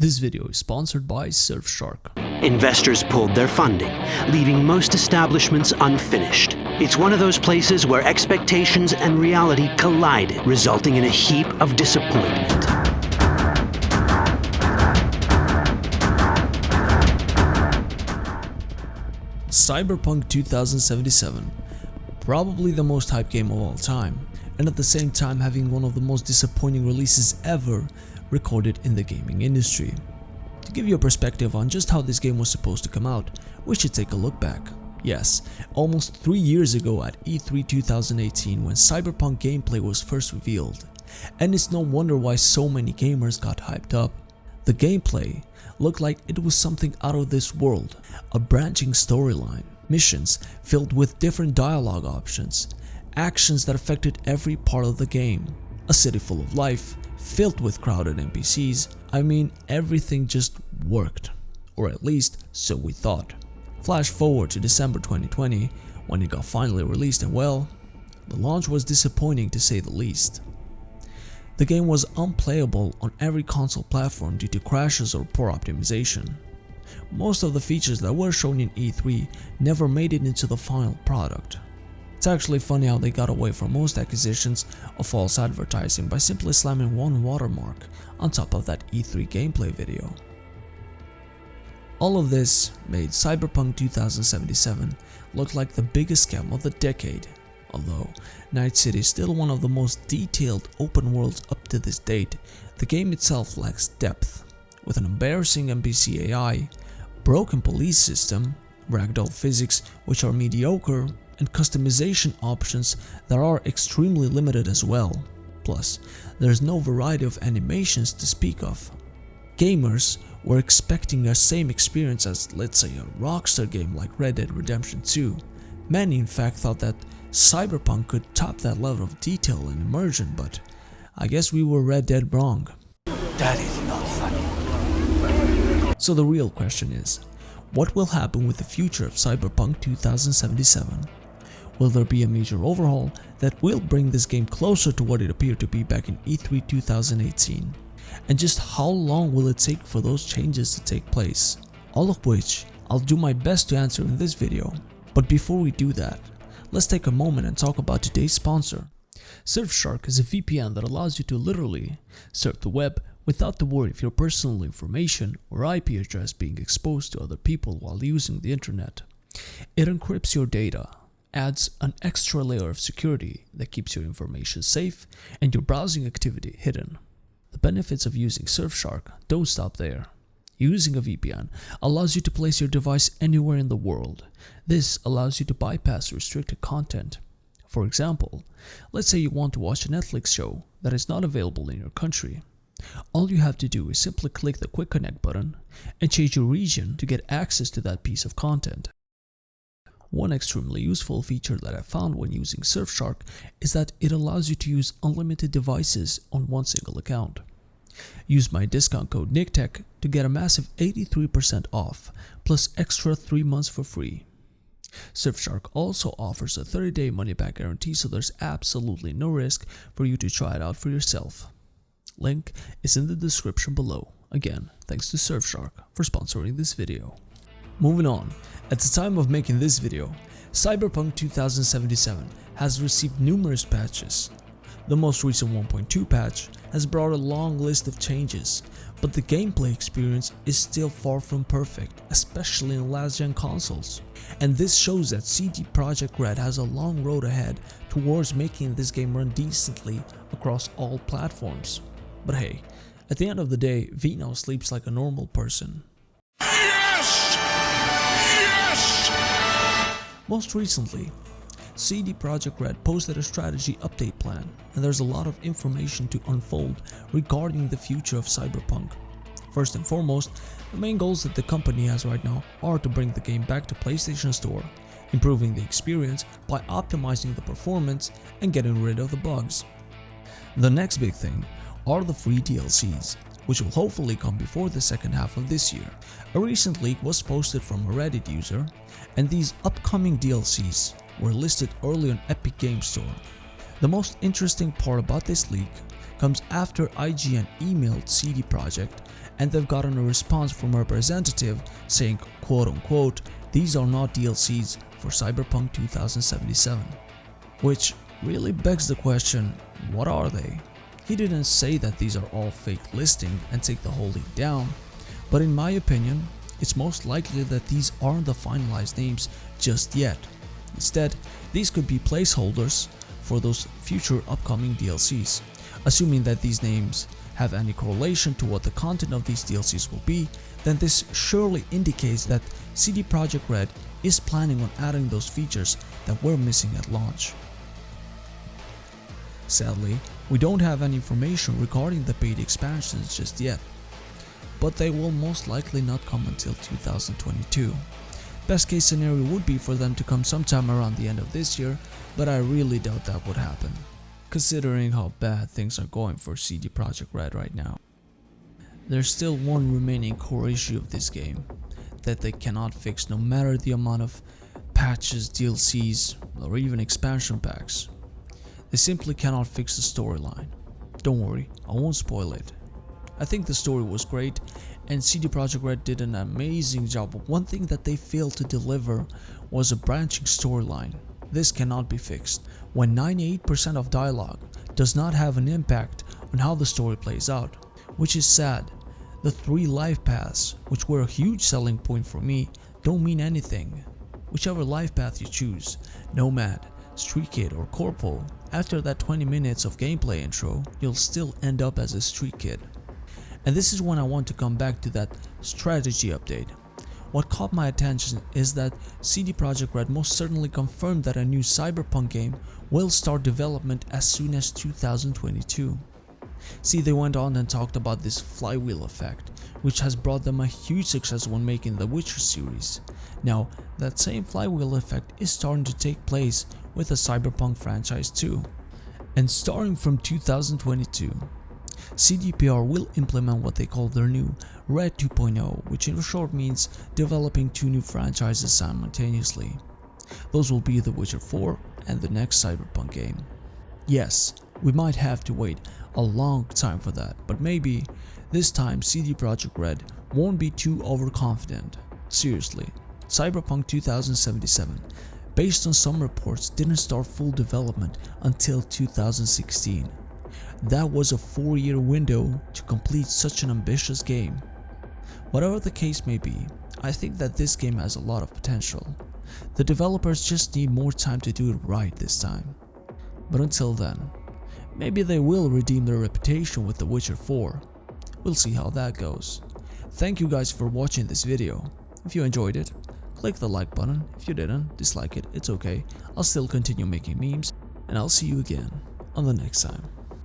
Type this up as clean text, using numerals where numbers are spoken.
This video is sponsored by Surfshark. Investors pulled their funding, leaving most establishments unfinished. It's one of those places where expectations and reality collided, resulting in a heap of disappointment. Cyberpunk 2077, probably the most hyped game of all time, and at the same time having one of the most disappointing releases ever recorded in the gaming industry. To give you a perspective on just how this game was supposed to come out, we should take a look back. Yes, almost 3 years ago at E3 2018 when Cyberpunk gameplay was first revealed, and it's no wonder why so many gamers got hyped up. The gameplay looked like it was something out of this world, a branching storyline, missions filled with different dialogue options, actions that affected every part of the game, a city full of life, filled with crowded NPCs. I mean, everything just worked, or at least so we thought. Flash forward to December 2020 when it got finally released, and well, the launch was disappointing to say the least. The game was unplayable on every console platform due to crashes or poor optimization. Most of the features that were shown in E3 never made it into the final product. It's actually funny how they got away from most accusations of false advertising by simply slamming one watermark on top of that E3 gameplay video. All of this made Cyberpunk 2077 look like the biggest scam of the decade, although Night City is still one of the most detailed open worlds up to this date. The game itself lacks depth, with an embarrassing NPC AI, broken police system, ragdoll physics which are mediocre, and customization options that are extremely limited as well. Plus, there's no variety of animations to speak of. Gamers were expecting the same experience as, let's say, a Rockstar game like Red Dead Redemption 2. Many in fact thought that Cyberpunk could top that level of detail and immersion, but I guess we were Red Dead wrong. That is not funny. So the real question is, what will happen with the future of Cyberpunk 2077? Will there be a major overhaul that will bring this game closer to what it appeared to be back in E3 2018? And just how long will it take for those changes to take place? All of which I'll do my best to answer in this video. But before we do that, let's take a moment and talk about today's sponsor. Surfshark is a VPN that allows you to literally surf the web without the worry of your personal information or IP address being exposed to other people while using the internet. It encrypts your data, adds an extra layer of security that keeps your information safe and your browsing activity hidden. The benefits of using Surfshark don't stop there. Using a VPN allows you to place your device anywhere in the world. This allows you to bypass restricted content. For example, let's say you want to watch a Netflix show that is not available in your country. All you have to do is simply click the Quick Connect button and change your region to get access to that piece of content. One extremely useful feature that I found when using Surfshark is that it allows you to use unlimited devices on one single account. Use my discount code NikTek to get a massive 83% off, plus extra 3 months for free. Surfshark also offers a 30-day money-back guarantee, so there's absolutely no risk for you to try it out for yourself. Link is in the description below. Again, thanks to Surfshark for sponsoring this video. Moving on, at the time of making this video, Cyberpunk 2077 has received numerous patches. The most recent 1.2 patch has brought a long list of changes, but the gameplay experience is still far from perfect, especially in last-gen consoles. And this shows that CD Projekt Red has a long road ahead towards making this game run decently across all platforms. But hey, at the end of the day, V now sleeps like a normal person. Yes! Yes! Most recently, CD Projekt Red posted a strategy update plan, and there's a lot of information to unfold regarding the future of Cyberpunk. First and foremost, the main goals that the company has right now are to bring the game back to PlayStation Store, improving the experience by optimizing the performance and getting rid of the bugs. The next big thing are the free DLCs, which will hopefully come before the second half of this year. A recent leak was posted from a Reddit user, and these upcoming DLCs were listed early on Epic Games Store. The most interesting part about this leak comes after IGN emailed CD Projekt and they've gotten a response from a representative saying, quote unquote, "These are not DLCs for Cyberpunk 2077. Which really begs the question, what are they? He didn't say that these are all fake listing and take the whole league down, but in my opinion, it's most likely that these aren't the finalized names just yet. Instead, these could be placeholders for those future upcoming DLCs. Assuming that these names have any correlation to what the content of these DLCs will be, then this surely indicates that CD Projekt Red is planning on adding those features that were missing at launch. Sadly, we don't have any information regarding the paid expansions just yet, but they will most likely not come until 2022. Best case scenario would be for them to come sometime around the end of this year, but I really doubt that would happen, considering how bad things are going for CD Projekt Red right now. There's still one remaining core issue of this game that they cannot fix no matter the amount of patches, DLCs, or even expansion packs. They simply cannot fix the storyline. Don't worry, I won't spoil it. I think the story was great and CD Projekt Red did an amazing job, but one thing that they failed to deliver was a branching storyline. This cannot be fixed. When 98% of dialogue does not have an impact on how the story plays out, which is sad. The 3 life paths, which were a huge selling point for me, don't mean anything. Whichever life path you choose, Nomad, Street Kid or Corpo, after that 20 minutes of gameplay intro, you'll still end up as a Street Kid. And this is when I want to come back to that strategy update. What caught my attention is that CD Projekt Red most certainly confirmed that a new Cyberpunk game will start development as soon as 2022. See, they went on and talked about this flywheel effect, which has brought them a huge success when making the Witcher series. Now, that same flywheel effect is starting to take place with the Cyberpunk Franchise too. And starting from 2022, CDPR will implement what they call their new Red 2.0, which in short means developing 2 new franchises simultaneously. Those will be The Witcher 4 and the next Cyberpunk game. Yes, we might have to wait a long time for that, but maybe this time CD Projekt Red won't be too overconfident. Seriously, Cyberpunk 2077, based on some reports, didn't start full development until 2016. That was a 4-year window to complete such an ambitious game. Whatever the case may be, I think that this game has a lot of potential. The developers just need more time to do it right this time. But until then, maybe they will redeem their reputation with The Witcher 4. We'll see how that goes. Thank you guys for watching this video. If you enjoyed it, click the like button. If you didn't, dislike it, it's okay. I'll still continue making memes, and I'll see you again on the next time.